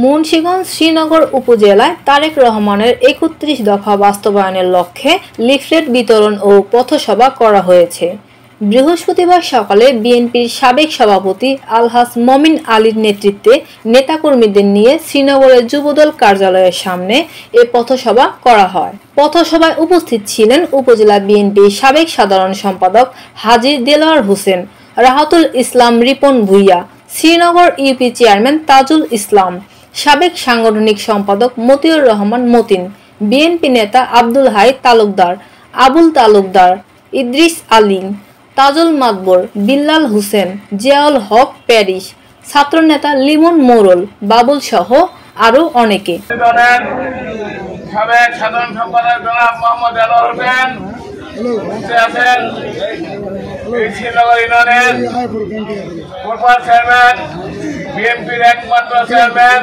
মুন্সিগঞ্জ শ্রীনগর উপজেলায় তারেক রহমানের ৩১ দফা বাস্তবায়নের লক্ষ্যে লিফলেট বিতরণ ও পথসভা করা হয়েছে। বৃহস্পতিবার সকালে বিএনপির সাবেক সভাপতি আলহাজ মমিন আলীর নেতৃত্বে নেতাকর্মীদের নিয়ে শ্রীনগরের যুবদল কার্যালয়ের সামনে এ পথসভা করা হয়। পথসভায় উপস্থিত ছিলেন উপজেলা বিএনপির সাবেক সাধারণ সম্পাদক হাজী দেলোয়ার হোসেন, রাহাতুল ইসলাম রিপন ভূঁইয়া, শ্রীনগর ইউপি চেয়ারম্যান তাজুল ইসলাম, সাবেক সাংগঠনিক সম্পাদক মতিউর রহমান মতিন, বিএনপি নেতা আব্দুল হাই তালুকদার, আবুল তালুকদার, ইদ্রিস আলী, তাজুল মাতবর, বিল্লাল হোসেন, জিয়াউল হক প্যারিস, ছাত্রনেতা লিমন মোরল, বাবুল সহ আরও অনেকে। সাবেক সাধারণ সম্পাদক জনাব মোহাম্মদ দেলোয়ার হোসেন আছেন, শ্রীনগর ইউনিয়নের চেয়ারম্যান, বিএনপির একমাত্র চেয়ারম্যান